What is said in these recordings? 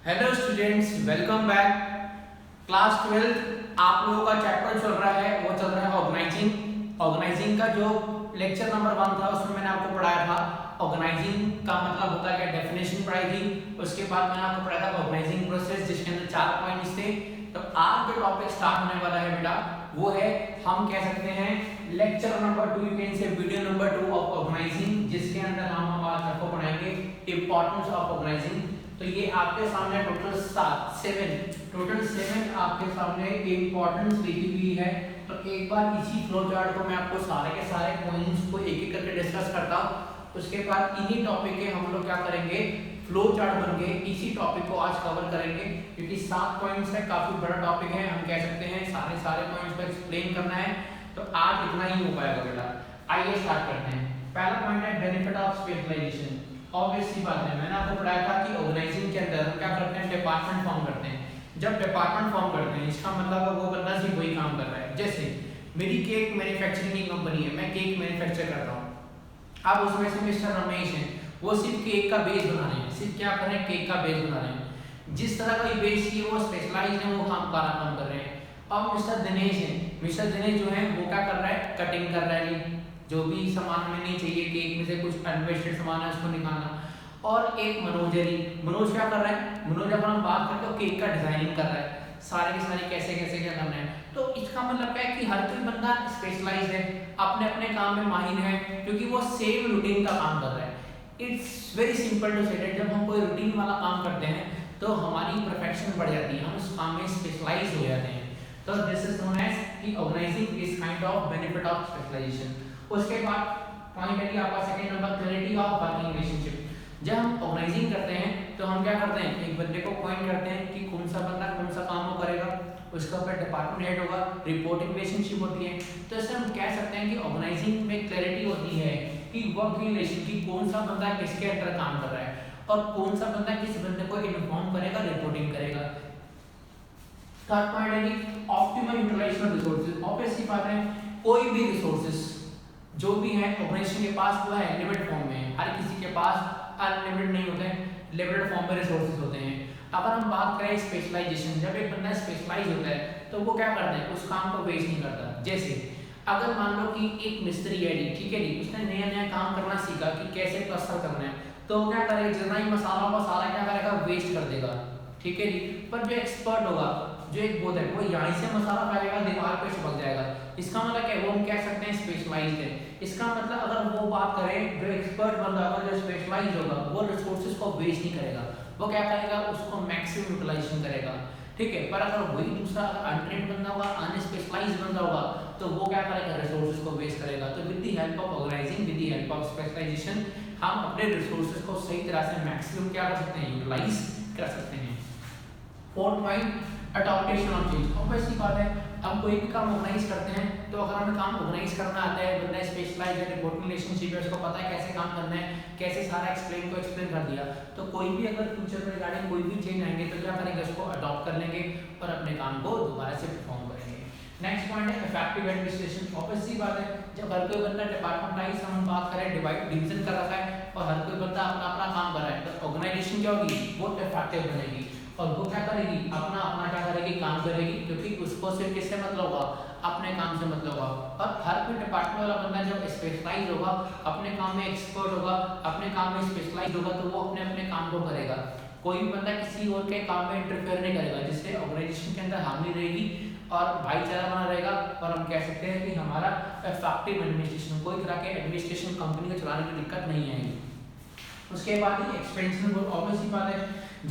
Hello students, welcome back. Class 12 आप लोगों का चैप्टर चल रहा है, वो चल रहा है ऑर्गेनाइजिंग का जो लेक्चर नंबर 1 था उसमें मैंने आपको पढ़ाया था ऑर्गेनाइजिंग का मतलब होता है क्या, डेफिनेशन पढ़ाई थी। उसके बाद मैंने आपको पढ़ाया था ऑर्गेनाइजिंग प्रोसेस जिसके अंदर 4 पॉइंट्स थे। तो आज जो टॉपिक स्टार्ट होने वाला है बेटा वो है, हम कह सकते हैं lecture number 2, you can say video number 2 of organizing, जिसके अंदर हम आज आपको पढ़ाएंगे इंपॉर्टेंस ऑफ ऑर्गेनाइजिंग। तो ये आपके सामने टोटल 7 आपके सामने इंपॉर्टेंस लिखी हुई है। तो एक बार इसी फ्लो चार्ट को मैं आपको सारे के सारे पॉइंट्स को एक एक करके डिस्कस करता हूँ। उसके बाद इन्हीं टॉपिक के हम लोग क्या करेंगे, फ्लो चार्ट बन के इसी टॉपिक को आज कवर करेंगे, क्योंकि 7 पॉइंट्स है, काफी बड़ा टॉपिक है। हम कह सकते हैं सारे पॉइंट्स को एक्सप्लेन करना है, तो आज इतना ही हो पाएगा बेटा। आइए स्टार्ट करते हैं। पहला पॉइंट है बेनिफिट ऑफ स्पेशलाइजेशन। ऑब्वियस सी बात है, मैंने आपको पढ़ाया था कि ऑर्गेनाइजिंग के अंदर हम क्या करते हैं, डिपार्टमेंट फॉर्म करते हैं। जब डिपार्टमेंट फॉर्म करते हैं इसका मतलब है वो बंदा सिर्फ वही काम कर रहा है। जैसे मेरी केक मैन्युफैक्चरिंग की कंपनी है, मैं केक मैन्युफैक्चर कर रहा हूँ। अब उसमें से मिस्टर रमेश है, वो सिर्फ केक का बेस बना रहे हैं, सिर्फ क्या कर रहे हैं, केक का बेस बना रहे हैं। जिस तरह का बेस चाहिए वो स्पेशलाइज्ड है, वो काम कर रहे हैं। अब मिस्टर दिनेश है, मिस्टर दिनेश जो है वो क्या कर रहा है, कटिंग कर रहा है, जो भी सामान में नहीं चाहिए केक में से कुछ अनवेस्टेड सामान है उसको निकालना। और एक मनोज है, मनोज क्या कर रहा है, मनोज अगर हम बात करें तो केक का डिजाइनिंग कर रहा है, सारे के सारे कैसे कैसे क्या करना है। तो इसका मतलब क्या है कि हर कोई बंदा स्पेशलाइज्ड है, अपने अपने काम में माहिर है, क्योंकि वो सेम रूटीन का काम कर रहा है। It's very simple to say that जब हम कोई रूटीन वाला काम करते हैं तो हमारी परफेक्शन बढ़ जाती है, हम उस काम में स्पेशलाइज हो जाते हैं। तो दिस इज नोन एज कि organizing is kind of benefit of specialization. उसके बाद पॉइंट है कि आपका second number clarity of working relationship. जब हम ऑर्गेनाइजिंग करते हैं तो हम क्या करते हैं, एक बंदे को पॉइंट करते हैं कि कौन सा बंदा कौन सा काम वो करेगा, उसका ऊपर डिपार्टमेंट हेड होगा, रिपोर्टिंग रिलेशनशिप होती है। तो इससे हम कह सकते हैं कि ऑर्गेनाइजिंग में क्लैरिटी होती है कि वर्किंग रिलेशन की कौन सा बंदा किसके अंडर काम कर रहा है और कौन सा बंदा किस बंदे को इन्फॉर्म करेगा, रिपोर्टिंग करेगा। थर्ड पॉइंट है कि optimum utilization of resources. Obviously बात है, कोई भी रिसोर्सेज जो भी है ऑर्गेनाइजेशन के पास वो है लिमिटेड फॉर्म में है, हर किसी के पास अनलिमिटेड नहीं होते हैं, लिमिटेड फॉर्म में रिसोर्सेज होते हैं। अगर हम बात करें स्पेशलाइजेशन, जब एक बंदा स्पेशलाइज होता है तो वो क्या करता है, उस काम को वेस्ट नहीं करता। जैसे अगर मान लो कि एक मिस्त्री है, ठीक है जी, उसने नया नया काम करना सीखा कि कैसे प्लास्टर करना है, तो वो क्या करेगा, जितना ही मसाला होगा सारा क्या करेगा, वेस्ट कर देगा, ठीक है जी। पर जो एक्सपर्ट होगा, जो एक बोध है, वो यहाँ से मसाला डालेगा, दीवार पे चिपक जाएगा। इसका मतलब क्या है, वो हम कह सकते हैं स्पेशलाइज्ड है। इसका मतलब अगर वो बात करें, जो एक्सपर्ट बंदा होगा, जो स्पेशलाइज्ड होगा, वो रिसोर्सेज को वेस्ट नहीं करेगा, वो क्या करेगा, उसको मैक्सिमम यूटिलाइजेशन करेगा, ठीक है। पर अगर वही दूसरा अनट्रेन्ड बंदा होगा, अनस्पेशलाइज्ड बंदा होगा, तो वो क्या करेगा, रिसोर्सेज को वेस्ट करेगा। तो with the help of organizing, with the help of specialization, हम अपने रिसोर्सेज को सही तरह से मैक्सिमम क्या कर सकते हैं, यूटिलाइज कर सकते हैं। Fourth point, adaptation of change. Obviously बात है, हम कोई भी काम ऑर्गेनाइज करते हैं तो अगर हमें काम ऑर्गेनाइज करना आता है, बंदा स्पेशलाइज्ड है, रिपोर्टिंग रिलेशनशिप है, उसको पता है कैसे काम करना है, कैसे सारा एक्सप्लेन कर दिया, तो कोई भी अगर फ्यूचर में रिगार्डिंग कोई भी चेंज आएंगे तो क्या करेंगे, उसको अडॉप्ट कर लेंगे और अपने काम को दोबारा से परफॉर्म करेंगे। नेक्स्ट पॉइंट है इफेक्टिव एडमिनिस्ट्रेशन। ऑब्वियसली बात है, जब हर कोई बंदा डिपार्टमेंटाइज हम बात करें, डिवीजन कर रखा है और हर कोई बंदा अपना अपना काम कर रहा है, तो ऑर्गेनाइजेशन क्या होगी, वो इफेक्टिव बनेगी और वो क्या करेगी, अपना अपना क्या करेगी, काम करेगी, क्योंकि उसको सिर्फ किससे मतलब होगा, अपने काम से मतलब होगा। और हर कोई डिपार्टमेंट वाला बंदा जब स्पेशलाइज होगा, अपने काम में एक्सपर्ट होगा, अपने काम में स्पेशलाइज होगा, तो वो अपने अपने काम को करेगा। कोई भी बंदा किसी और के काम में इंटरफेयर नहीं करेगा, जिससे ऑर्गेनाइजेशन के अंदर हार्मनी रहेगी और भाईचारा बना रहेगा। और हम कह सकते हैं कि हमारा इफेक्टिव एडमिनिस्ट्रेशन, कोई तरह के एडमिनिस्ट्रेशन कंपनी को चलाने में दिक्कत नहीं आएगी। उसके बाद ही एक्सपेंशन, ऑब्वियसली बात है,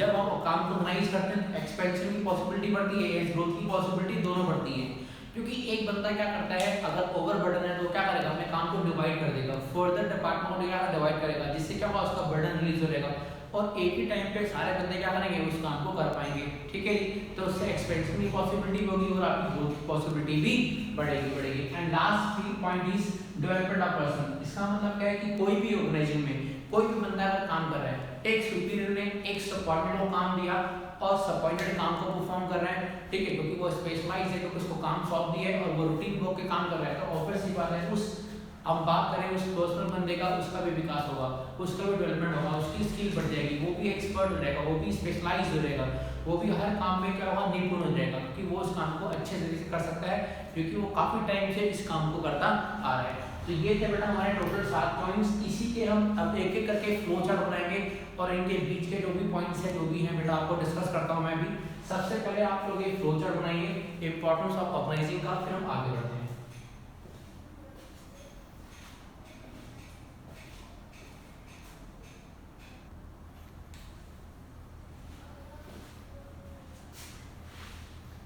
जब हम काम को ऑर्गेनाइज करते हैं तो एक्सपेंशन की पॉसिबिलिटी बढ़ती है, ग्रोथ की पॉसिबिलिटी दोनों बढ़ती है। क्योंकि एक बंदा क्या करता है, अगर ओवरबर्डन है तो क्या करेगा, अपने काम को डिवाइड कर देगा, फर्दर डिपार्टमेंट को क्या डिवाइड करेगा, जिससे क्या होगा, उसका बर्डन रिलीज हो जाएगा और एक ही टाइम पे सारे बंदे क्या करेंगे, उस काम को कर पाएंगे, ठीक है। तो उससे एक्सपेंशन की पॉसिबिलिटी होगी और आपकी ग्रोथ की पॉसिबिलिटी भी बढ़ेगी। And last point is development of person. इसका मतलब क्या है कि कोई भी ऑर्गेनाइजेशन में कोई भी बंदा अगर काम कर रहा है, एक सुपीरियर ने एक सबऑर्डिनेट को काम दिया और सबऑर्डिनेट काम को परफॉर्म कर रहा है, ठीक है, क्योंकि वो स्पेशलाइज है, क्योंकि उसको काम सौंप दिया है और वो रूटीन वर्क के काम कर रहा है, तो ऑब्वियसली बात है उस हम बात करें उस पर्सनल बंदे का, उसका भी विकास होगा, उसका भी डेवलपमेंट होगा, उसकी स्किल बढ़ जाएगी, वो भी एक्सपर्ट हो जाएगा, वो भी स्पेशलाइज हो जाएगा, वो भी हर काम में क्या होगा, निपुण हो जाएगा, क्योंकि वो उस काम को अच्छे तरीके से कर सकता है, क्योंकि वो काफ़ी टाइम से इस काम को करता आ रहा है। तो ये थे बेटा हमारे टोटल 7 पॉइंट्स। इसी के हम अब एक एक करके फ्लो चार्ट बनाएंगे और इनके बीच के जो भी पॉइंट्स हैं, जो भी हैं बेटा, आपको डिस्कस करता हूँ मैं भी। सबसे पहले आप लोग एक फ्लो चार्ट बनाइए इंपॉर्टेंस ऑफ ऑर्गेनाइजिंग का, फिर हम आगे बढ़ते हैं।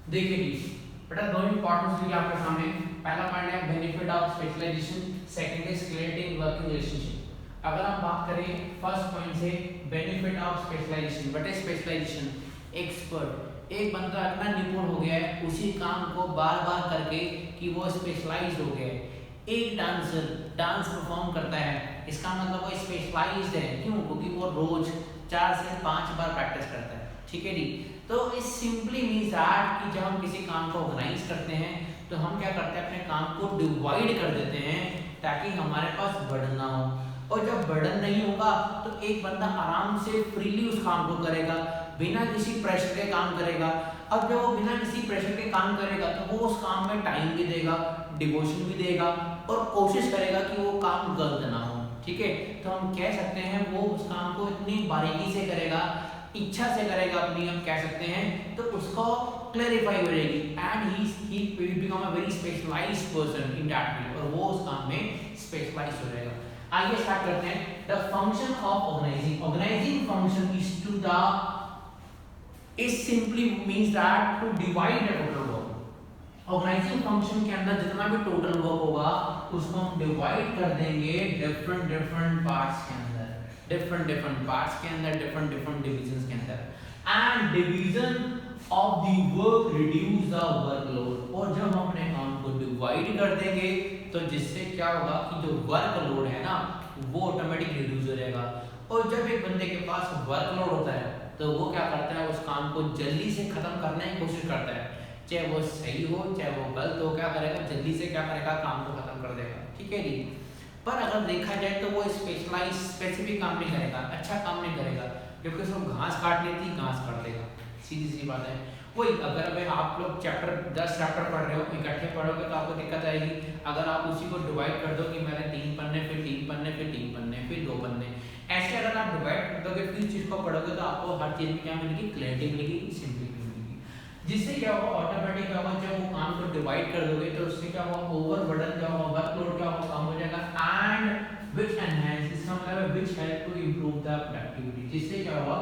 देखिए जी बेटा, दो इंपॉर्टेंस लिखे आपके सामने। पहला पॉइंट है benefit of specialization, second is creating working relationship. अगर हम बात करें फर्स्ट पॉइंट से, benefit of specialization, but specialization expert, एक बंदा इतना निपुण हो गया है उसी काम को बार बार करके कि वो स्पेशलाइज्ड हो गया है। एक डांसर डांस परफॉर्म करता है, इसका मतलब वो स्पेशलाइज्ड है। क्यों? क्योंकि वो रोज 4 से 5 बार प्रैक्टिस करता है। ठीक है जी। तो इस सिंपली मीन्स दैट कि जब हम किसी काम को ऑर्गेनाइज करते हैं तो हम क्या करते हैं, अपने काम को डिवाइड कर देते हैं ताकि हमारे पास बर्डन ना हो। और जब बर्डन नहीं होगा तो एक बंदा आराम से फ्रीली उस काम को करेगा, बिना किसी प्रेशर के काम करेगा। अब जब वो बिना किसी प्रेशर के काम करेगा तो वो उस काम में टाइम भी देगा, डिवोशन भी देगा और कोशिश करेगा कि वो काम गलत ना हो। ठीक है, तो हम कह सकते हैं वो उस काम को इतनी बारीकी से करेगा, इच्छा से करेगा अपनी, हम कह सकते हैं, तो उसको क्लैरिफाई हो जाएगी and he will become a very specialized person in that field, और वो उस काम में स्पेशलाइज्ड हो जाएगा। आइए स्टार्ट करते हैं। The function of organizing, organizing function is to the is simply means that to divide the total work. Organizing function के अंदर जितना भी टोटल वर्क होगा उसको हम डिवाइड कर देंगे डिफरेंट पार्ट्स के अंदर, डिफरेंट पार्ट्स के अंदर, डिफरेंट डिविजन्स के अंदर। And division of the work reduce the workload. और जब हम अपने काम को डिवाइड कर देंगे तो जिससे क्या होगा कि जो वर्कलोड है ना वो ऑटोमेटिक रिड्यूस हो जाएगा। और जब एक बंदे के पास वर्कलोड होता है तो वो क्या करता है, उस काम को जल्दी से खत्म करने की कोशिश करता है, चाहे वो सही हो चाहे वो गलत हो, क्या करेगा, जल्दी से क्या करेगा, काम को खत्म कर देगा। ठीक है जी। पर अगर देखा जाए तो वो स्पेशलाइज स्पेसिफिक काम नहीं करेगा, अच्छा काम नहीं करेगा, क्योंकि उसको घास काटनी थी, घास काट देगा, सीधी सी बात है। वही अगर आप लोग चैप्टर 10 चैप्टर पढ़ रहे हो, इकट्ठे पढ़ोगे तो आपको दिक्कत आएगी। अगर आप उसी को डिवाइड कर दो कि मैंने 3 पन्ने, फिर 3 पन्ने, फिर 3 पन्ने, फिर 2 पन्ने, ऐसे अगर आप डिवाइड कर दोगे फिर चीज़ को पढ़ोगे तो आपको हर चीज़ में क्या मिलेगी, क्लैरिटी मिलेगी, सिंपलिसिटी मिलेगी। जिससे क्या होगा, ऑटोमेटिक क्या होगा, जब वो काम को डिवाइड कर दोगे तो उससे क्या होगा, ओवरबर्डन क्या होगा, वर्कलोड क्या होगा, कम हो जाएगा। एंड विच एनहांस, इसका मतलब है which help to improve the productivity. जिससे क्या होगा,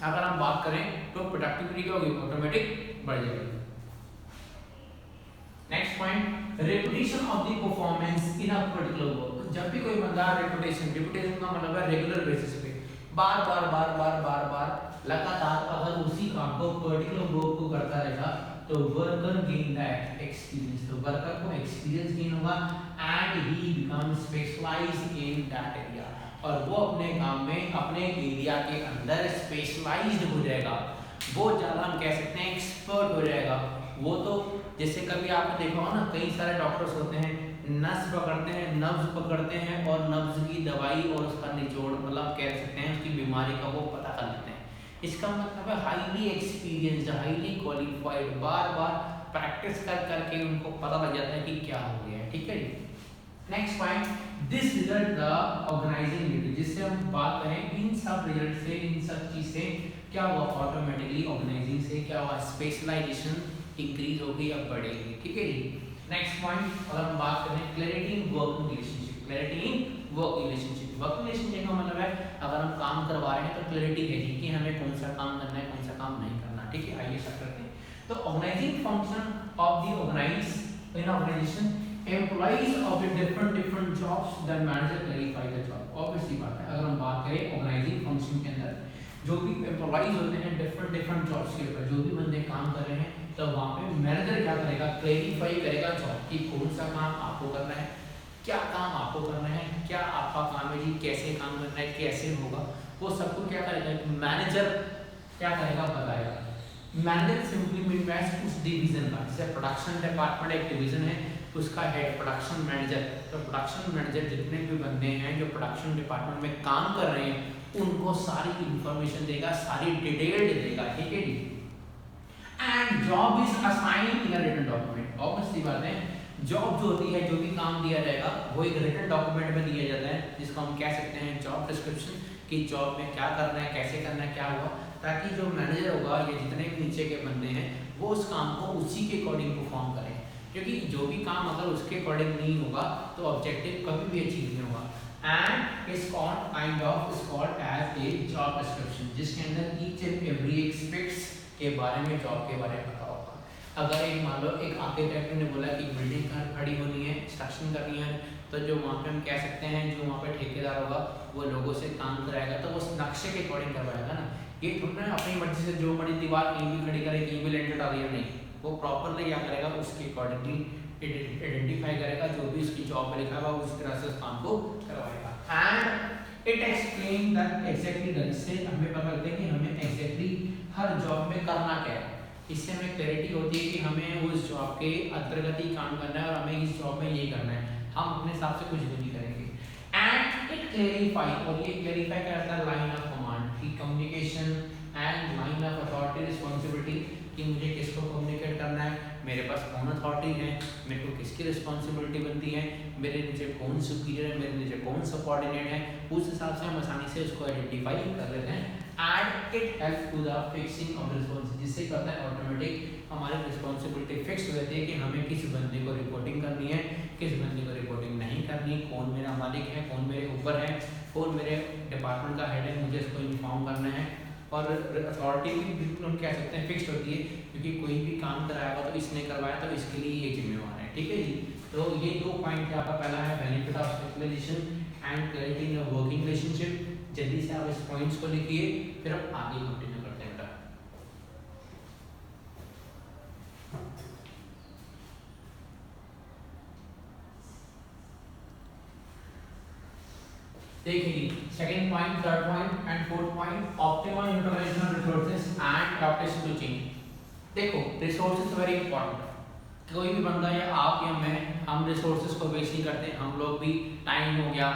अगर हम बात करें तो प्रोडक्टिविटी क्या होगी, ऑटोमेटिक बढ़ जाएगी। Next point, reputation of the performance in a particular work. जब भी कोई बंदा रेपुटेशन का मतलब है रेगुलर बेसिस पे बार लगातार अगर उसी काम को पर्टिकुलर वर्क को करता रहेगा तो वर्कर गेन दैट एक्सपीरियंस, तो वर्कर को एक्सपीरियंस गेन होगा and he become specialized in that area, और वो अपने काम में अपने एरिया के अंदर स्पेशलाइज्ड हो जाएगा। वो ज़्यादा हम कह सकते हैं एक्सपर्ट हो जाएगा। वो तो जैसे कभी आपने देखा हो ना, कई सारे डॉक्टर्स होते हैं, नस पकड़ते हैं, नब्ज पकड़ते हैं और नब्ज की दवाई और उसका निचोड़, मतलब कह सकते हैं उसकी बीमारी का वो पता कर लेते हैं। इसका मतलब है हाईली एक्सपीरियंस्ड, हाईली क्वालिफाइड, बार बार प्रैक्टिस कर करके उनको पता लग जाता है कि क्या हो गया है। ठीक है जी। Next point, this result the organising unit. जिससे हम बात करें इन सब रिजल्ट से, इन सब चीज से क्या हुआ, ऑटोमेटिकली ऑर्गेनाइजिंग से क्या हुआ, स्पेशलाइजेशन इंक्रीज होगी या बढ़ेगी। ठीक है जी। नेक्स्ट पॉइंट, अगर हम बात करें clarity in working relationship, clarity in working relationship. Working relationship का मतलब है अगर हम काम करवा रहे हैं तो क्लैरिटी है कि हमें कौन सा काम करना है, कौन सा काम नहीं करना। ठीक है, आइए स्टार्ट करते हैं। तो organizing function of the organize in organization, employees of different jobs than manager clarify the job. Obviously बात है, अगर हम बात करें ऑर्गेनाइजिंग फंक्शन के अंदर जो भी एम्प्लॉइज होते हैं डिफरेंट जॉब्स के ऊपर, जो भी बंदे काम कर रहे हैं, तो वहाँ पे मैनेजर क्या करेगा, क्लैरिफाई करेगा जॉब की कौन सा काम आपको करना है, क्या काम आपको करना है, क्या आपका काम है जी, कैसे काम करना है, कैसे होगा, वो सबको क्या करेगा, मैनेजर क्या करेगा, बताएगा। मैनेजर सिंपली मीन उस डिवीजन का, जैसे प्रोडक्शन डिपार्टमेंट एक डिवीजन है, उसका हेड प्रोडक्शन मैनेजर। तो प्रोडक्शन मैनेजर जितने भी बंदे हैं जो प्रोडक्शन डिपार्टमेंट में काम कर रहे हैं उनको सारी इंफॉर्मेशन देगा, सारी डिटेल्ड देगा, ठीक है जी। And job is assign in a written document. Obviously बात है, जॉब जो होती है, जो भी काम दिया जाएगा वो एक रिटन डॉक्यूमेंट में दिया जाता है, जिसको हम कह सकते हैं जॉब डिस्क्रिप्शन, कि जॉब में क्या करना है, कैसे करना है, क्या हुआ, ताकि जो मैनेजर होगा या जितने भी नीचे के बंदे हैं वो उस काम को उसी के अकॉर्डिंग परफॉर्म करें। क्योंकि जो भी काम अगर उसके अकॉर्डिंग नहीं होगा तो ऑब्जेक्टिव कभी भी अचीव नहीं होगा। And is called kind of is called as a job description, जिसके अंदर ईच एंड एवरी एस्पेक्ट्स के बारे में, जॉब के बारे में पता होगा। अगर एक मान लो एक आर्किटेक्ट ने बोला कि बिल्डिंग खड़ी होनी है, कंस्ट्रक्शन करनी है, तो जो वहाँ पे हम कह सकते हैं जो वहाँ पे ठेकेदार होगा वो लोगों से काम कराएगा, तो वो उस नक्शे के अकॉर्डिंग करवाएगा ना। ये थोड़ा ना अपनी मर्जी से जो बड़ी दीवार कहीं भी खड़ी करे, कहीं भी लेंटर डाल दिया, नहीं, वो प्रॉपरली क्या करेगा, उसके अकॉर्डिंगली आइडेंटिफाई करेगा जो भी उसकी जॉब में लिखा हुआ उस तरह से उस काम को करवाएगा। And it explain that exactly, इससे हमें पता लगता है कि हमें एग्जैक्टली हर जॉब में करना क्या है। इससे हमें क्लैरिटी होती है कि हमें उस जॉब के अंतर्गत ही काम करना है और हमें इस जॉब में यही करना है, हम अपने हिसाब से कुछ भी नहीं करेंगे। एंड इट क्लैरिफाई, और ये क्लैरिफाई करता है लाइन ऑफ कमांड की communication and line of authority responsibility, कि मुझे किसको कम्युनिकेट करना है, मेरे पास कौन अथॉरिटी है, मेरे को किसकी रिस्पॉन्सिबिलिटी बनती है, मेरे नीचे कौन सुपीरियर है, मेरे नीचे कौन सबऑर्डिनेट है, उस हिसाब से हम आसानी से उसको आइडेंटिफाई कर लेते हैं। And it help to the fixing of responsibility, जिससे क्या होता है ऑटोमेटिक हमारी रिस्पॉन्सिबिलिटी फिक्स हो जाती है कि हमें किस बंदे को रिपोर्टिंग करनी है, किस बंदे को रिपोर्टिंग नहीं करनी, कौन मेरा मालिक है, कौन मेरे ऊपर है, कौन मेरे डिपार्टमेंट का हेड है, मुझे इसको इन्फॉर्म करना है। और अथॉरिटी भी बिल्कुल हम कह सकते हैं फिक्स्ड होती है, क्योंकि कोई भी काम कराएगा तो इसने करवाया तो इसके लिए ये जिम्मेवार है, ठीक है जी। तो ये 2 पॉइंट है आपका, पहला है benefit of specialization and clarity in working relationship. जल्दी से आप इस पॉइंट्स को लिखिए, फिर हम आगे कंटिन्यू करते हैं बेटा। देखिए second point, third point and fourth point, optimal utilization of resources and adaptation to change. देखो रिसोर्सेज वेरी इंपॉर्टेंट। कोई भी बंदा या आप या मैं, हम रिसोर्सेज को वेस्ट नहीं करते। हम लोग भी टाइम हो गया,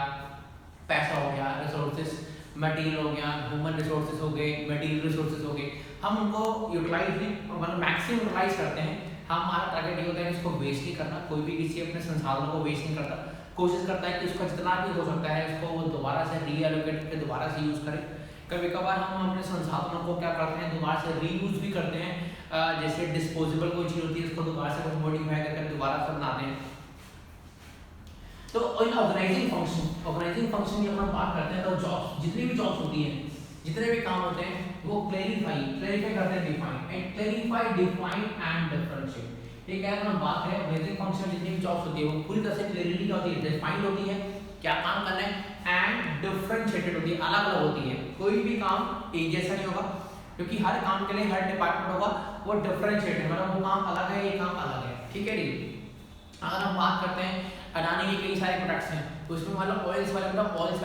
पैसा हो गया, रिसोर्सेज मटेरियल हो गया, ह्यूमन रिसोर्सेज हो गए, मटेरियल रिसोर्सेज हो गए, हम उनको यूटिलाइज मतलब मैक्सिमम यूटिलाइज करते हैं। हमारा टारगेट ये होता है कि इसको वेस्ट नहीं करना। कोई भी किसी अपने संसाधनों को वेस्ट नहीं करता, कोशिश करता है कि उसका जितना भी हो सकता है उसको वो दोबारा से रीएलोकेट करके दोबारा से यूज़ करें। कभी कभार हम अपने संसाधनों को क्या करते हैं, दोबारा से रीयूज भी करते हैं। जैसे डिस्पोजेबल कोई चीज़ होती है उसको दोबारा से कुछ मॉडिफाई करके दोबारा से बनाते हैं। तो ऑर्गेनाइजिंग फंक्शन की हम बात करते हैं तो जॉब्स, जितनी भी जॉब्स होती हैं, जितने भी काम होते हैं वो क्लैरिफाई करते हैं, डिफाइन एंड डिफरेंशिएट। ये क्या है, हम बात करें ऑर्गेनाइजिंग फंक्शन जितनी भी जॉब्स होती है वो पूरी तरह से क्लियरली होती है, डिफाइंड होती है क्या काम करना है, एंड डिफरेंशिएटेड होती है, अलग अलग होती है। कोई भी काम एक जैसा नहीं होगा, क्योंकि हर काम के लिए हर डिपार्टमेंट होगा वो डिफरेंशिएटेड, मतलब वो काम अलग है, ये काम अलग है, ठीक है जी। अगर हम बात करते हैं अडानी के कई सारे प्रोडक्ट्स हैं, तो उसमें मतलब ऑयल्स वाले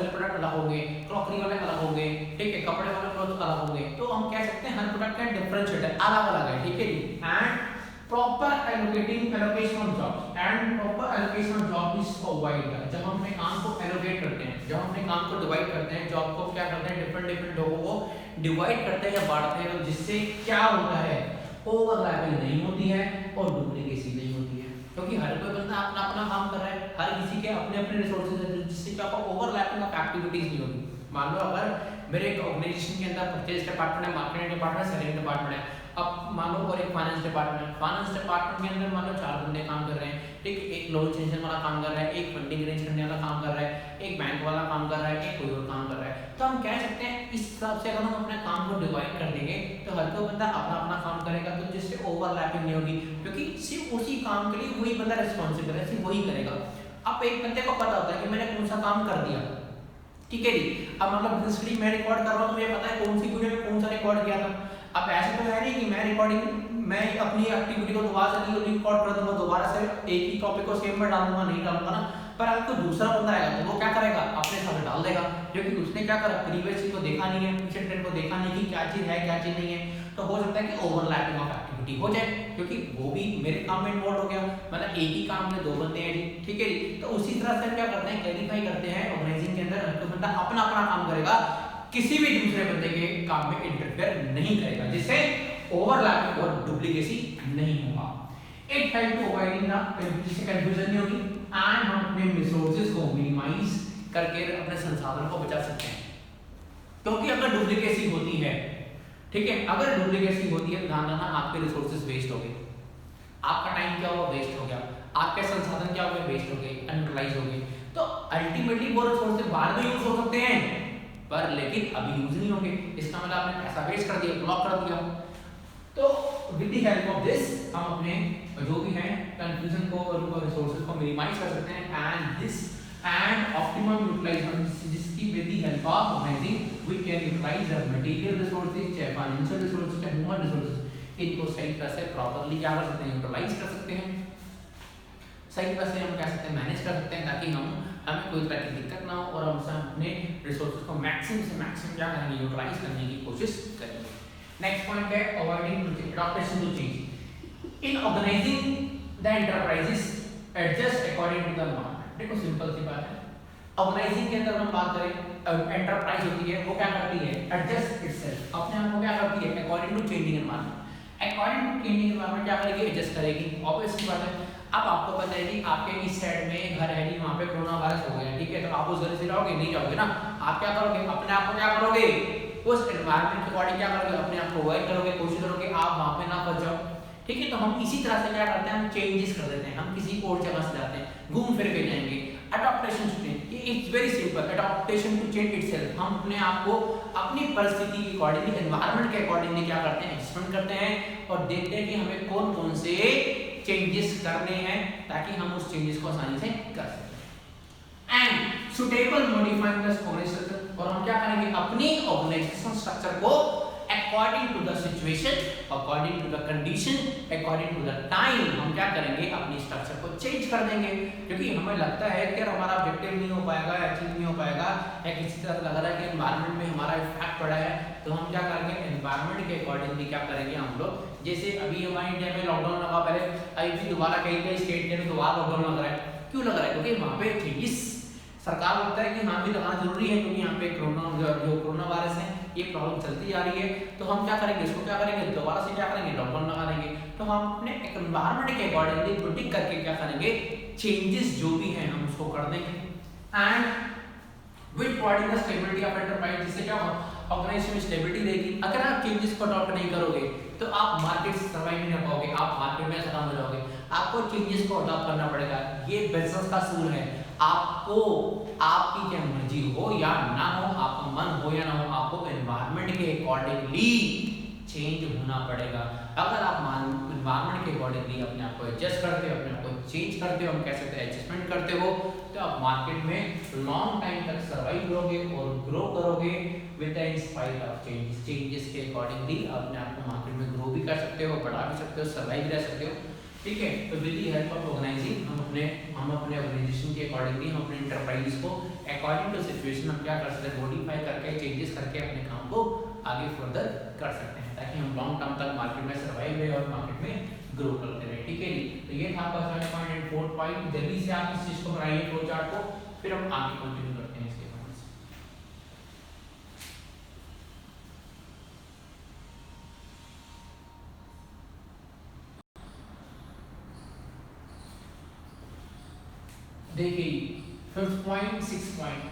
प्रोडक्ट अलग होंगे, क्रॉकरी वाले अलग होंगे, ठीक है, कपड़े वाले प्रोडक्ट अलग होंगे। तो हम कह सकते हैं हर प्रोडक्ट का डिफरेंशिएट है, अलग अलग है, ठीक है जी। And proper allocation of jobs and proper allocation of job is provided. जब हम अपने काम को एलोकेट करते हैं, जब हम अपने काम को डिवाइड करते हैं, जॉब को क्या करते हैं, डिफरेंट लोगों को डिवाइड करते हैं या बांटते हैं, जिससे क्या होता है, ओवरलैपिंग नहीं होती है और डुप्लीकेसी नहीं होती है, क्योंकि हर कोई बंदा अपना अपना काम कर रहा है, हर किसी के अपने अपने रिसोर्सेज हैं, जिससे क्या होगा, ओवरलैपिंग ऑफ एक्टिविटीज नहीं होगी। मान लो अगर मेरे एक ऑर्गेनाइजेशन के अंदर परचेज डिपार्टमेंट है, मार्केटिंग डिपार्टमेंट है, सेलिंग डिपार्टमेंट है, अब मान लो और एक फाइनेंस डिपार्टमेंट है, फाइनेंस डिपार्टमेंट के अंदर मान लो 4 बंदे काम कर रहे हैं, ठीक है, एक लोन चेंजन वाला काम कर रहा है, एक फंडिंग अरेंज करने वाला काम कर रहा है, एक बैंक वाला काम कर रहा है, एक कोई और काम कर रहा है। तो हम कह सकते हैं इस हिसाब से अगर हम अपने काम को डिवाइड कर देंगे तो हर कोई बंदा अपना अपना काम करेगा, तो जिससे ओवरलैपिंग नहीं होगी, क्योंकि सिर्फ उसी काम के लिए वही बंदा रिस्पॉन्सिबल है, सिर्फ वही करेगा। अब एक बंदे को पता होता है कि मैंने कौन सा काम कर दिया, ठीक है जी। अब मतलब हिस्ट्री मैं रिकॉर्ड कर रहा हूँ, मुझे पता है कौन सी वीडियो में कौन सा रिकॉर्ड किया था। अब ऐसे तो है नहीं कि मैं अपनी एक्टिविटी को दोबारा से रिकॉर्ड कर दूंगा, दोबारा से एक ही टॉपिक को सेम में डाल दूंगा, नहीं डालूंगा ना। पर अगर कोई दूसरा बंदा आएगा तो वो क्या करेगा, अपने हिसाब से डाल देगा, क्योंकि उसने क्या करा, प्रीवियस को देखा नहीं है, पीछे ट्रेंड को देखा नहीं कि क्या चीज़ है क्या चीज़ नहीं है। तो हो सकता है कि ओवरलैपिंग ऑफ एक्टिविटी हो जाए, क्योंकि वो भी मेरे काम में इन्वॉल्व हो गया, मतलब एक ही काम में दो बंदे हैं जी, ठीक है जी। तो उसी तरह से हम क्या करते हैं, क्लैरिफाई करते हैं ऑर्गेनाइजिंग के अंदर हर कोई बंदा अपना अपना काम करेगा, किसी भी दूसरे बंदे के काम में इंटरफेयर नहीं करेगा, जिससे ओवरलैपिंग और डुप्लीकेसी नहीं होगा। इट हेल्प टू अवॉइडिंग ना किसी कंफ्यूजन नहीं होगी, एंड हम अपने रिसोर्सेज को मिनिमाइज करके अपने संसाधन को बचा सकते हैं। क्योंकि अगर डुप्लीकेसी होती है, ठीक है, अगर डुप्लीकेसी होती है, ध्यान रखना आपके रिसोर्सेज वेस्ट हो गए, आपका टाइम क्या हुआ, वेस्ट हो गया, आपके संसाधन क्या हुए, वेस्ट हो गए, अनयूटिलाइज हो गए, तो अल्टीमेटली वो रिसोर्सेज बाद में यूज हो सकते हैं पर लेकिन अभी यूज नहीं होंगे, इसका मतलब आपने पैसा वेस्ट कर दिया, ब्लॉक कर दिया। तो with the help of this हम अपने जो भी है कंफ्यूजन को और रिसोर्सेज को मिनिमाइज कर सकते हैं, एंड ऑप्टिमम यूटिलाइजेशन, जिसकी with the help of organizing we can utilize material resources, चाहे फाइनेंशियल रिसोर्सेज, चाहे ह्यूमन रिसोर्सेज, इनको सही तरह से प्रॉपर्ली क्या कर सकते हैं, यूटिलाइज कर सकते हैं, सही तरह से हम कह सकते हैं मैनेज कर सकते हैं, ताकि हमें कोई तरह की दिक्कत ना हो और हम अपने रिसोर्सेज को मैक्सिमम से मैक्सिमम क्या करेंगे, यूटिलाइज करने की कोशिश करेंगे। नेक्स्ट पॉइंट है avoiding adaptation to change in organizing the enterprises adjust according to the environment. देखो सिंपल सी बात है, ऑर्गेनाइजिंग के अंदर हम बात करें, एंटरप्राइज होती है वो क्या करती है, एडजस्ट इटसेल्फ, अपने आप को क्या करती है, according to changing environment, according to changing environment क्या करेगी, एडजस्ट करेगी, ऑब्वियस सी बात है। अब आपको पता है कि आपके इस साइड में घर है जी, वहाँ पे कोरोना वायरस हो गया, ठीक है, तो आप उस घर से जाओगे, नहीं जाओगे ना, आप क्या करोगे, अपने आप को क्या करोगे, उस एनवायरनमेंट के अकॉर्डिंग क्या करोगे, अपने आप को अवॉइड करोगे, कोशिश करोगे आप वहाँ पे ना फंस जाओ, ठीक है। तो हम इसी तरह से क्या करते हैं, हम चेंजेस कर देते हैं, हम किसी और जगह से जाते हैं, घूम फिर के जाएंगे। अडॉप्टेशन टू चेंज, ये it's very simple, adaptation to change itself, हम अपने आप को अपनी परिस्थिति के अकॉर्डिंगली, एनवायरनमेंट के अकॉर्डिंगली क्या करते हैं, एडजस्टमेंट करते हैं और देखते हैं कि हमें कौन कौन से चेंजेस करने हैं ताकि हम उस चेंजेस को आसानी से कर सकें। And suitable modifying the organization, और हम क्या करेंगे, अपनी ऑर्गेनाइजेशन स्ट्रक्चर को according to the situation, according to the condition, according to the time, हम क्या करेंगे, अपनी स्ट्रक्चर को चेंज कर देंगे, क्योंकि हमें लगता है कि हमारा ऑब्जेक्टिव नहीं हो पाएगा, अचीव नहीं हो पाएगा, या किसी तरह लग रहा है कि एनवायरनमेंट में हमारा इफेक्ट पड़ा है, तो हम क्या करेंगे, एनवायरनमेंट के अकॉर्डिंगली क्या करेंगे हम लोग, जैसे अभी हमारे इंडिया में लॉकडाउन लगा, पहले अभी दोबारा कई कई स्टेट के दोबारा लॉकडाउन लग रहा है, क्यों लग रहा है, क्योंकि वहाँ पे चेंजेस सरकार लगता है कि हाँ भी लगाना जरूरी है, क्योंकि यहाँ पे कोरोना वायरस है, ये प्रॉब्लम चलती जा रही है, तो हम क्या करेंगे, इसको क्या करेंगे, दोबारा से क्या करेंगे, लॉकडाउन लगा देंगे। तो हम अपने एनवायरनमेंट के अकॉर्डिंगली प्रिडिक्ट करके क्या करेंगे, चेंजेस जो भी हैं हम उसको कर देंगे। And with providing the stability of enterprise, जिससे क्या होगा, ऑर्गेनाइजेशन में स्टेबिलिटी रहेगी। अगर आप चेंजेस को अडॉप्ट नहीं करोगे तो आप मार्केट से सर्वाइव नहीं कर पाओगे, आप मार्केट में खत्म हो जाओगे, आपको चेंजेस को अडॉप्ट करना पड़ेगा, ये बिजनेस का सूल है। आपको आपकी क्या मर्जी हो या ना हो, आपका मन हो या ना हो, आपको एनवायरनमेंट के अकॉर्डिंगली चेंज होना पड़ेगा। अगर आप एनवायरनमेंट के अकॉर्डिंगली अपने आप को एडजस्ट करते हो, अपने आप को चेंज करते हो, हम कह सकते हैं एडजस्टमेंट करते हो, तो आप मार्केट में लॉन्ग टाइम तक सर्वाइव करोगे और ग्रो करोगे with the inspire of changes के अकॉर्डिंगली अपने आप को मार्केट में ग्रो भी कर सकते हो, बढ़ा भी सकते हो, सर्वाइव भी रह सकते हो, ठीक है। तो with the help of organizing हम अपने ऑर्गेनाइजेशन के अकॉर्डिंगली, हम अपने एंटरप्राइज को अकॉर्डिंग टू सिचुएशन हम क्या कर सकते हैं, मॉडिफाई करके, चेंजेस करके अपने काम को आगे फर्दर कर सकते हैं, ताकि हम लॉन्ग टर्म तक मार्केट में सर्वाइव रहे और मार्केट में ग्रो करते रहे, ठीक है जी। तो ये था आपका 7.4 पॉइंट, जल्दी से आप इस चीज को बनाइए फ्लो चार्ट को, फिर हम आगे कंटिन्यू करते हैं इसके बाद। देखिए 5th पॉइंट 6th पॉइंट,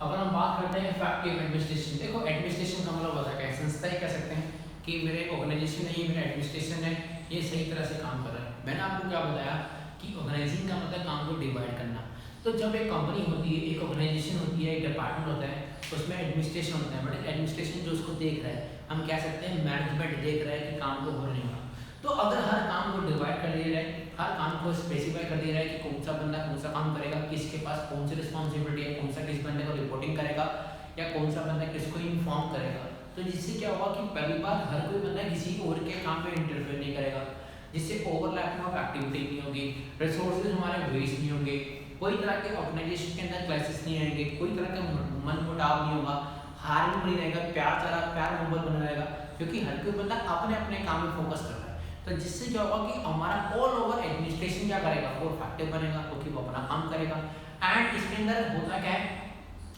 अगर हम बात करते हैं इफेक्टिव एडमिनिस्ट्रेशन, देखो एडमिनिस्ट्रेशन का मतलब होता है क्या, संस्था ही कह सकते हैं कि मेरे ऑर्गेनाइजेशन है, ये मेरा एडमिनिस्ट्रेशन है, ये सही तरह से काम कर रहा है। मैंने आपको क्या बताया कि ऑर्गेनाइजिंग का मतलब काम को डिवाइड करना। तो जब एक कंपनी होती है, एक ऑर्गेनाइजेशन होती है, एक डिपार्टमेंट होता है, उसमें एडमिनिस्ट्रेशन होता है, बट एडमिनिस्ट्रेशन जो उसको देख रहा है, हम कह सकते हैं मैनेजमेंट देख रहा है कि काम को हो नहीं हो रहा। तो अगर हर काम को डिवाइड कर दिया जाए, हर काम को स्पेसिफाई कर दिया जाए कि कौन सा बंदा कौन सा काम करेगा, किसके पास कौन सी रिस्पॉन्सिबिलिटी है, कौन सा किस बंदे को रिपोर्टिंग करेगा या कौन सा बंदा किसको इन्फॉर्म करेगा, तो जिससे क्या होगा कि पहली बार हर कोई बंदा किसी और के काम में इंटरफेयर नहीं करेगा, जिससे ओवरलैपिंग ऑफ एक्टिविटी नहीं होगी, रिसोर्सेज हमारे वेस्ट नहीं होंगे, कोई तरह के ऑर्गेनाइजेशन के अंदर क्लासेस नहीं आएंगे, कोई तरह का मन मुटाव नहीं होगा, हार्मनी नहीं रहेगा, प्यार मोहब्बत बना रहेगा, क्योंकि हर कोई बंदा अपने अपने काम में फोकस कर रहा है। तो जिससे क्या होगा कि हमारा ऑल ओवर एडमिनिस्ट्रेशन क्या करेगा, वो इफेक्टिव बनेगा, क्योंकि वो अपना काम करेगा। एंड इसके अंदर होता क्या है,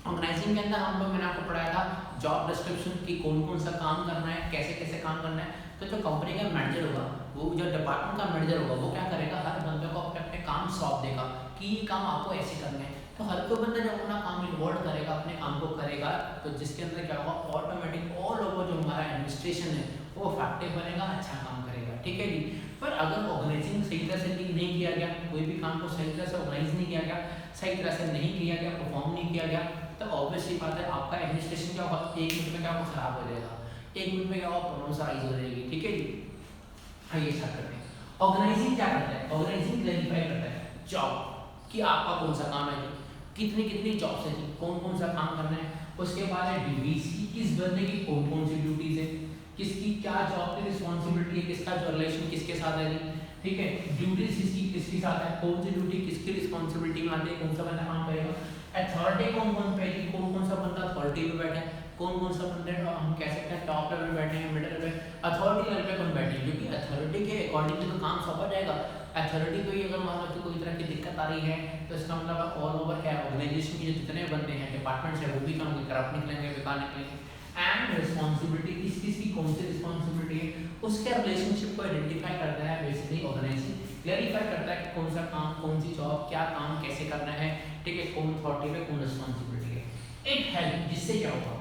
ऑर्गेनाइजिंग के अंदर हम लोग, मैंने आपको पढ़ाया था जॉब डिस्क्रिप्शन की कौन कौन सा काम करना है, कैसे कैसे काम करना है। तो जो कंपनी का मैनेजर होगा, वो जो डिपार्टमेंट का मैनेजर होगा, वो क्या करेगा, हर बंदे को अपने अपने काम सौंप देगा कि ये काम आपको ऐसे करना है। तो हर कोई बंदा जब अपना काम इन्वॉल्व करेगा, अपने काम को करेगा, तो जिसके अंदर क्या होगा, ऑटोमेटिक ऑल ओवर जो हमारा एडमिनिस्ट्रेशन है वो इफेक्टिव बनेगा, अच्छा काम करेगा। ठीक है जी। पर अगर ऑर्गेनाइजिंग सही तरह से नहीं किया गया, कोई भी काम को सही तरह से ऑर्गेनाइज नहीं किया गया, सही तरह से नहीं किया गया, परफॉर्म नहीं किया गया, तो ऑब्वियसली बात है आपका एडमिनिस्ट्रेशन क्या होगा, 1 मिनट में क्या होगा, खराब हो जाएगा। 1 मिनट में क्या होगा, प्रॉब्लम्स राइज हो जाएगी। ठीक है जी। आइए स्टार्ट करते हैं। ऑर्गेनाइजिंग क्या करता है, ऑर्गेनाइजिंग क्लैरिफाई करता है जॉब कि आपका कौन सा काम है, कितनी कितनी जॉब्स है, कौन कौन सा काम करना है। उसके बाद है ड्यूटीज की, किस बंदे की कौन कौन सी ड्यूटीज है, किसकी क्या जॉब की रिस्पॉन्सिबिलिटी है, किसका जो रिलेशन किसके साथ है। ठीक है, ड्यूटीज किसके साथ है, कौन सी ड्यूटी किसकी रिस्पॉन्सिबिलिटी में आती है, कौन सा बंदा काम करेगा। अथॉरिटी कौन कौन पे, कौन कौन सा बंदा अथॉरिटी पे बैठा है, कौन कौन सा बंदे हम कह सकते हैं टॉप लेवल पे बैठे हैं, मिडिल लेवल पे, अथॉरिटी लेवल पे कौन बैठे हैं, क्योंकि अथॉरिटी के अकॉर्डिंग तो काम सौंपा जाएगा। अथॉरिटी को ही अगर मान लो कि कोई तरह की दिक्कत आ रही है, तो इसका मतलब ऑल ओवर क्या है, ऑर्गेनाइजेशन के जो जितने बंदे हैं, डिपार्टमेंट्स है, वो भी काम करप्ट निकलेंगे, बेकार निकलेंगे। एंड रिस्पॉन्सिबिलिटी, किस किस की कौन सी रिस्पॉन्सिबिलिटी है, उसके रिलेशनशिप को आइडेंटिफाई करता है बेसिकली ऑर्गेनाइजिंग, क्लैरिफाई करता है कि कौन सा काम, कौन सी जॉब, क्या काम कैसे करना है। ठीक है, कौन अथॉरिटी पे, कौन रिस्पॉन्सिबिलिटी है। इट हेल्प, जिससे क्या होगा,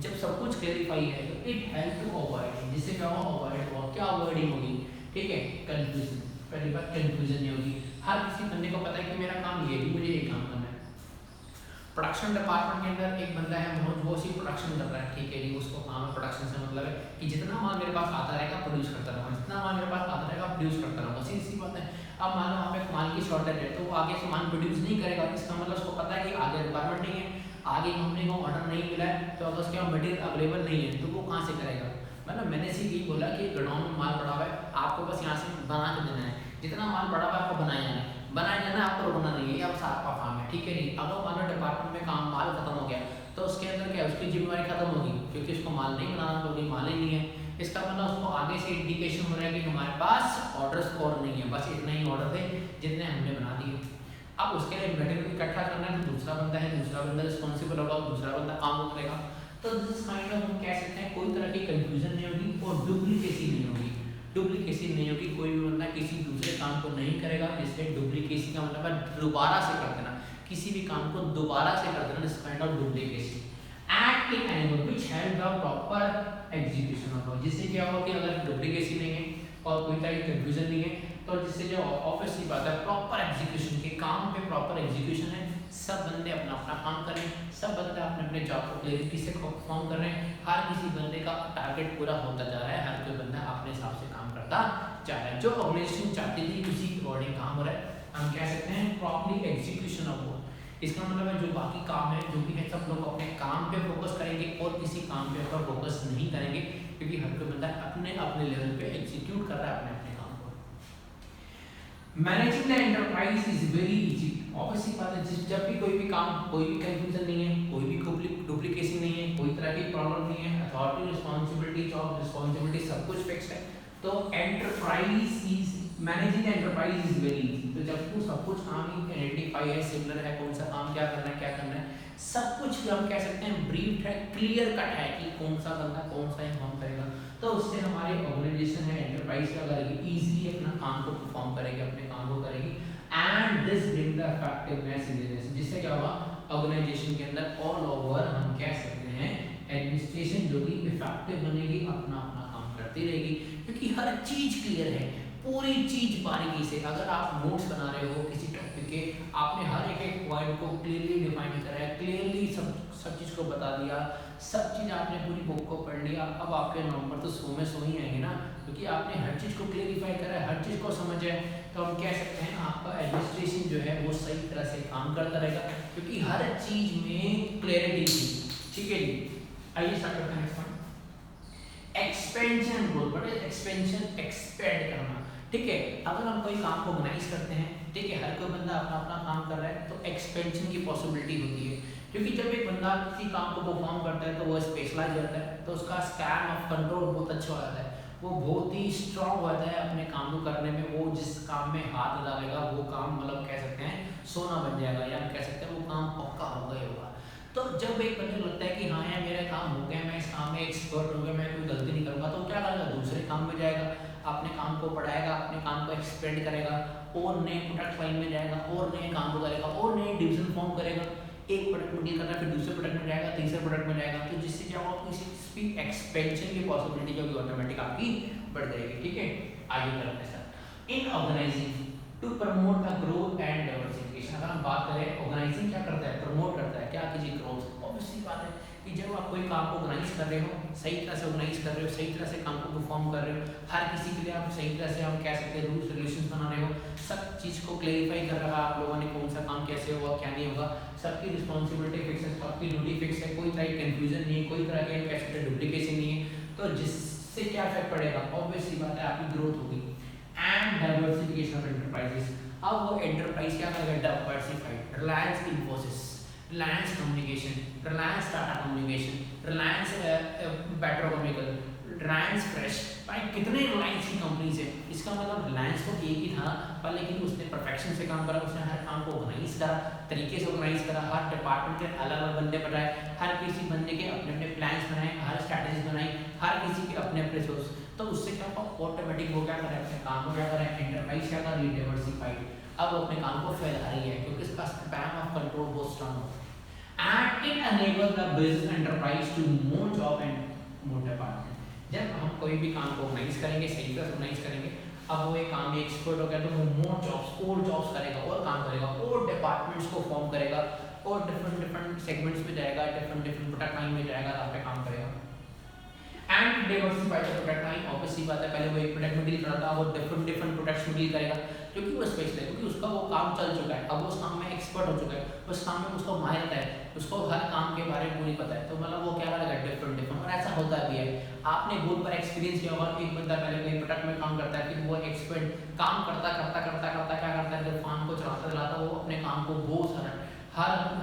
जब सब कुछ क्लैरिफाई है तो इट हेल्प टू अवॉइड, जिससे क्या होगा, अवॉइड होगा, क्या अवॉइडिंग होगी। ठीक है, कंफ्यूजन, पहली बात कंफ्यूजन नहीं होगी। हर किसी बंदे को पता है कि मेरा काम ये भी, मुझे ये काम करना है। प्रोडक्शन डिपार्टमेंट के अंदर एक बंदा है मनोज, वो सिर्फ प्रोडक्शन कर रहा है। ठीक है जी, उसको काम है प्रोडक्शन से मतलब है कि जितना माल मेरे पास आता रहेगा प्रोड्यूस करता रहूँगा, जितना माल मेरे पास आता रहेगा प्रोड्यूस करता रहूँगा, सीधी सी बात है। अब मान लो वहाँ पे माल की शॉर्टेज है, तो वो आगे से माल प्रोड्यूस नहीं करेगा, इसका मतलब उसको पता है कि आगे रिक्वायरमेंट नहीं है, आगे कंपनी को ऑर्डर नहीं मिला है, तो अगर उसके पास मटेरियल अवेलेबल नहीं है तो वो कहाँ से करेगा। मतलब मैंने सिर्फ यही बोला कि गोडाउन में माल पड़ा हुआ है, आपको बस यहाँ से बना के देना है, जितना माल पड़ा हुआ है आपको बनाया जाना है, बनाया जाना है, आपको रुकना नहीं है, अब आपका काम है। ठीक है नहीं, अगर मान लो डिपार्टमेंट में काम माल खत्म हो गया, तो उसके अंदर क्या, उसकी जिम्मेवारी खत्म होगी, क्योंकि उसको माल नहीं बनाना, क्योंकि माल ही नहीं है। इसका मतलब उसको आगे से इंडिकेशन हो रहा है कि हमारे पास ऑर्डर्स और नहीं है, बस इतना ही ऑर्डर थे जितने हमने बना दिए। अब उसके लिए मटेरियल इकट्ठा करना है, तो दूसरा बंदा है, दूसरा बंदा रिस्पॉन्सिबल होगा, दूसरा बंदा काम करेगा। तो दिस काइंड ऑफ हम कह सकते हैं कोई तरह की कंफ्यूजन नहीं होगी और डुप्लीकेसी नहीं होगी। डुप्लीकेसी नहीं होगी, कोई भी बंदा किसी दूसरे काम को नहीं करेगा, जिससे डुप्लीकेसी का मतलब है दोबारा से कर देना, किसी भी काम को दोबारा से कर देना, this kind of duplicacy. Act in any way which help the proper execution of, जिससे क्या होगा कि अगर डुप्लीकेसी नहीं है और कोई तरह की कंफ्यूजन नहीं है, तो जिससे जो ऑब्वियसली बात है प्रॉपर एग्जीक्यूशन के काम पे प्रॉपर एग्जीक्यूशन है, सब बंदे अपना अपना काम कर रहे हैं, सब बंदे अपने अपने जॉब को क्लियरिटी से परफॉर्म कर रहे हैं, हर किसी बंदे का टारगेट पूरा होता जा रहा है, हर कोई बंदा अपने हिसाब से काम करता जा रहा है। जो ऑर्गेनाइजेशन चाहती थी उसी के अकॉर्डिंग काम हो रहा है, हम कह सकते हैं प्रॉपरली एग्जीक्यूशन ऑफ वर्क। इसका मतलब है जो बाकी काम है, जो भी है, सब लोग अपने काम पे फोकस करेंगे और किसी काम पे ऊपर फोकस नहीं करेंगे, क्योंकि हर कोई बंदा अपने अपने लेवल पे एग्जीक्यूट कर रहा है अपने अपने काम को। Managing the enterprise is very easy, obviously बात है, जब भी कोई भी काम, कोई भी कंफ्यूजन नहीं है, कोई भी डुप्लीकेसी नहीं है, कोई तरह की प्रॉब्लम नहीं है, अथॉरिटी रिस्पॉन्सिबिलिटी, जॉब रिस्पॉन्सिबिलिटी, सब कुछ फिक्स्ड है, तो enterprise is managing the enterprise is very easy. तो जब वो सब कुछ काम ही आइडेंटिफाई है, सिमिलर है, कौन सा काम क्या करना है, क्या करना है, सब कुछ हम कह सकते हैं ब्रीफ है, क्लियर कट है कि कौन सा बंदा कौन सा काम करेगा, तो उससे हमारी ऑर्गेनाइजेशन है, एंटरप्राइज क्या करेगी, इजीली अपना काम को परफॉर्म करेगी, अपने काम को करेगी। And this bring the effectiveness in business, जिससे क्या होगा, ऑर्गेनाइजेशन के अंदर ऑल ओवर हम कह सकते हैं एडमिनिस्ट्रेशन जो कि इफेक्टिव बनेगी, अपना अपना काम करती रहेगी, क्योंकि हर चीज क्लियर है, पूरी चीज बारीकी से। अगर आप नोट्स बना रहे हो किसी टॉपिक के, आपने हर एक पॉइंट को क्लियरली डिफाइन करा है, क्लियरली सब चीज को बता दिया, सब चीज आपने पूरी बुक को पढ़ लिया, अब आपके नंबर तो 100 में 100 ही आएंगे ना, क्योंकि आपने हर चीज को क्लियरिफाई करा है, हर चीज को समझा है। तो हम कह सकते हैं आपका एडमिनिस्ट्रेशन जो है वो सही तरह से काम करता रहेगा, क्योंकि हर चीज में क्लैरिटी थी। ठीक है जी, आइए स्टार्ट करते हैं next point, expansion growth. But expansion expand करना, ठीक है, अगर हम कोई काम को ऑर्गेनाइज करते हैं, ठीक है, हर कोई बंदा अपना अपना काम कर रहा है, तो एक्सपेंशन की पॉसिबिलिटी होती है, क्योंकि जब एक बंदा किसी काम को परफॉर्म करता है तो वो स्पेशलाइज रहता है, तो उसका स्पैन ऑफ कंट्रोल बहुत अच्छा हो जाता है, वो बहुत ही स्ट्रांग हो जाता है अपने काम को करने में। वो जिस काम में हाथ डालेगा वो काम मतलब कह सकते हैं सोना बन जाएगा, या कह सकते हैं वो काम पक्का होगा ही होगा। तो जब एक बंदे को लगता है कि हाँ यार मेरा काम हो गया, मैं इस काम में एक्सपर्ट हो गया, मैं कोई गलती नहीं करूँगा, तो क्या करेगा, दूसरे काम में जाएगा, अपने काम को बढ़ाएगा, अपने काम को एक्सपेंड करेगा, और नए प्रोडक्ट लाइन में जाएगा, और नए काम को करेगा, और नए डिवीजन फॉर्म करेगा। एक प्रोडक्ट में डील करना, फिर दूसरे प्रोडक्ट में जाएगा, तीसरे प्रोडक्ट में जाएगा, तो जिससे क्या होगा, किसी एक्सपेंशन की पॉसिबिलिटी जो कि ऑटोमेटिक आपकी बढ़ जाएगी। ठीक है, आगे करते हैं sir. In organizing to promote the growth and diversification. अगर हम बात करें ऑर्गेनाइजिंग क्या करता है, प्रमोट करता है क्या, किसी ग्रोथ। ऑब्वियसली बात है कि जब आप कोई काम को ऑर्गेनाइज कर रहे हो, सही तरह से ऑर्गेनाइज कर रहे हो, सही तरह से काम को परफॉर्म कर रहे हो, हर किसी के लिए आप सही तरह से हम कह सकते हैं रूल्स रेगुलेशंस बना रहे हो, सब चीज़ को क्लेरिफाई कर रखा आप लोगों ने, कौन सा काम कैसे होगा क्या नहीं होगा, सबकी रिस्पॉन्सिबिलिटी फिक्स है, सबकी ड्यूटी फिक्स है, कोई तरह की कंफ्यूजन नहीं है, कोई तरह के कह सकते डुप्लीकेशन नहीं है, तो जिससे क्या इफेक्ट पड़ेगा, ऑब्वियसली बात है आपकी ग्रोथ होगी। And diversification of enterprises. अब वो एंटरप्राइज क्या करेगा, diversified. Reliance Infosys, Reliance communication, Reliance Tata communication, Reliance petrochemical, Reliance fresh, भाई कितने रिलायंस की कंपनीज है। इसका मतलब रिलायंस तो एक ही था पर लेकिन उसने परफेक्शन से काम करा, उसने हर काम को ऑर्गेनाइज करा, तरीके से ऑर्गेनाइज करा, हर डिपार्टमेंट के अलग अलग बंदे बनाए, हर किसी बंदे के अपने अपने प्लान्स बनाए, हर स्ट्रैटेजीज बनाई, हर किसी के अपने अपने सोर्स। तो उससे क्या होगा, ऑटोमेटिक वो क्या करें, अपने काम को क्या करें, एंटरप्राइज क्या कर रही है, डाइवर्सिफाइड। अब वो अपने काम को फैला रही है क्योंकि इसका स्पैन ऑफ कंट्रोल बहुत स्ट्रांग है। And it enables the business enterprise to more job and more department। जब हम कोई भी काम को ऑर्गेनाइज करेंगे, सही तरह से ऑर्गेनाइज करेंगे, अब वो एक काम में एक्सपर्ट हो गया तो वो मोर जॉब्स और जॉब्स करेगा और काम करेगा और डिपार्टमेंट्स को फॉर्म करेगा और डिफरेंट डिफरेंट सेगमेंट्स में जाएगा, डिफरेंट डिफरेंट प्रोडक्ट लाइन में जाएगा, वहाँ पे काम करेगा। And diversified product line, obviously बात है पहले वो एक प्रोडक्ट में डील करता था, वो डिफरेंट डिफरेंट प्रोडक्ट्स में डील करेगा क्योंकि वो स्पेशल है, क्योंकि उसका वो काम चल चुका है, अब वो उस काम में एक्सपर्ट हो चुका है, उस काम में उसको माहिर है, उसको हर काम के बारे में पूरी पता है, तो मतलब वो क्या करेगा, डिफरेंट डिफरेंट। और ऐसा होता भी है, आपने बहुत बार एक्सपीरियंस किया होगा, एक बंदा पहले कोई प्रोडक्ट में काम करता है, फिर वो एक्सपर्ट काम करता करता करता करता क्या करता है, जब फार्म को चलाता चलाता वो अपने काम को बहुत सारा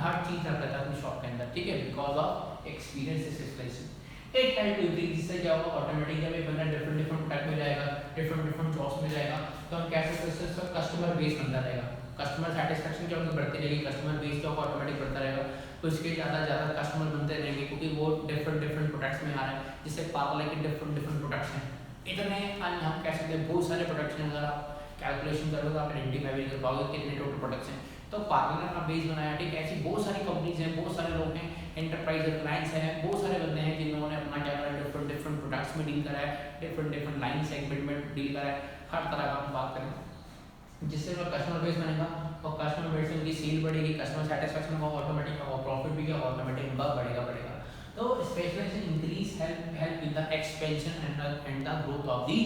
हर चीज़ रख लेता है अपनी शॉप के अंदर, ठीक है, बिकॉज ऑफ एक्सपीरियंस स्पेशलाइजेशन। एक टाइप टू इंक्रीज, जिससे क्या होगा, ऑटोमेटिक जब एक बंदा डिफरेंट डिफरेंट प्रोडक्ट में जाएगा, डिफरेंट डिफरेंट जॉब्स में जाएगा, तो हम कैसे सकते हैं, कस्टमर बेस बनता रहेगा, कस्टमर सेटिस्फेक्शन क्या होगी, बढ़ती रहेगी, कस्टमर बेस क्या होगा, ऑटोमेटिक बढ़ता रहेगा, तो इसके ज़्यादा कस्टमर बनते रहेंगे क्योंकि वो डिफरेंट डिफरेंट प्रोडक्ट्स में आ रहे हैं, जिससे पार्लर के डिफरेंट डिफरेंट प्रोडक्ट्स हैं, इतने हम कह सकते हैं बहुत सारे प्रोडक्ट्स हैं। अगर आप कैलकुलेशन करोगे तो आप आइडेंटिफाई भी कर पाओगे कितने टोटल प्रोडक्ट्स हैं। तो पार्लर का बेस बनाया, ठीक है, ऐसी बहुत सारी कंपनीज हैं, बहुत सारे लोग हैं, एंटरप्राइज रिलायंस है, बहुत सारे बंदे हैं जिन्होंने अपना क्या करा, डिफरेंट डिफरेंट प्रोडक्ट्स में डील करा है, डिफरेंट डिफरेंट लाइन सेगमेंट में डील करा है, हर तरह का हम बात करें, जिससे वो कस्टमर बेस बनेगा और कस्टमर बेस से उनकी सेल बढ़ेगी, कस्टमर सेटिस्फेक्शन होगा, ऑटोमेटिक होगा, प्रॉफिट भी होगा, ऑटोमेटिक बढ़ेगा। तो specialization increase help in the expansion and the growth of the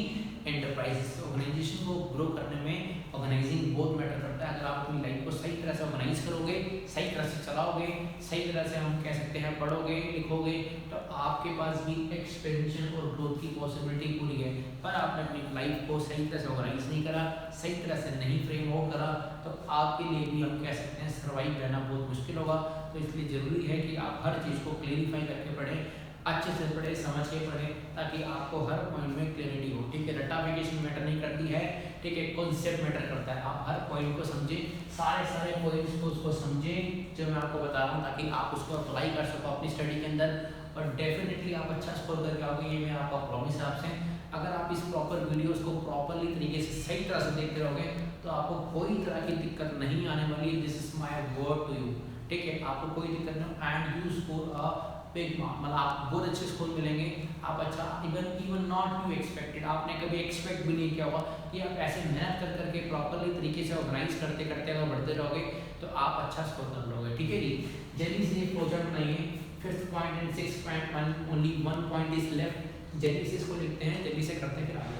enterprises. Organization को ग्रो करने में ऑर्गेनाइजिंग बहुत मैटर करता है। अगर आप अपनी लाइफ को सही तरह से ऑर्गेनाइज करोगे, सही तरह से चलाओगे, सही तरह से हम कह सकते हैं पढ़ोगे लिखोगे, तो आपके पास भी एक्सपेंशन और ग्रोथ की पॉसिबिलिटी पूरी है। पर आपने अपनी लाइफ को सही तरह से ऑर्गेनाइज नहीं करा, सही तरह से नहीं फ्रेम आउट करा, तो आपके लिए भी हम कह सकते हैं सर्वाइव रहना बहुत मुश्किल होगा। तो इसलिए ज़रूरी है कि आप हर चीज़ को क्लेरिफाई करके पढ़ें, अच्छे से पढ़े, समझ के पढ़ें, ताकि आपको हर पॉइंट में क्लैरिटी हो, ठीक है। रटाफिकेशन मैटर नहीं करती है, ठीक है, कॉन्सेप्ट मैटर करता है। आप हर पॉइंट को समझें, सारे पॉइंट्स को उसको समझें जो मैं आपको बता रहा हूँ, ताकि आप उसको अप्लाई कर सको अपनी स्टडी के अंदर और डेफिनेटली आप अच्छा स्कोर करके आओगे, ये मेरा आपका प्रॉमिस है आपसे। अगर आप इस प्रॉपर वीडियोस को प्रॉपरली तरीके से सही तरह से देखते रहोगे तो आपको कोई तरह की दिक्कत नहीं आने वाली है। This is my word to you, ठीक है, आपको कोई दिक्कत नहीं। And you score a big mark, मतलब आप बहुत अच्छे स्कोर मिलेंगे, आप अच्छा इवन नॉट यू एक्सपेक्टेड, आपने कभी एक्सपेक्ट भी नहीं किया होगा कि आप ऐसे मेहनत कर करके प्रॉपरली तरीके से ऑर्गेनाइज करते करते अगर बढ़ते रहोगे तो आप अच्छा स्कोर कर लोगे, ठीक है जी। जल्दी से प्रोजेक्ट बनाइए, 5th point and 6th point, only 1 point is left, जल्दी से इसको लिखते हैं, जल्दी से करते हैं, फिर आगे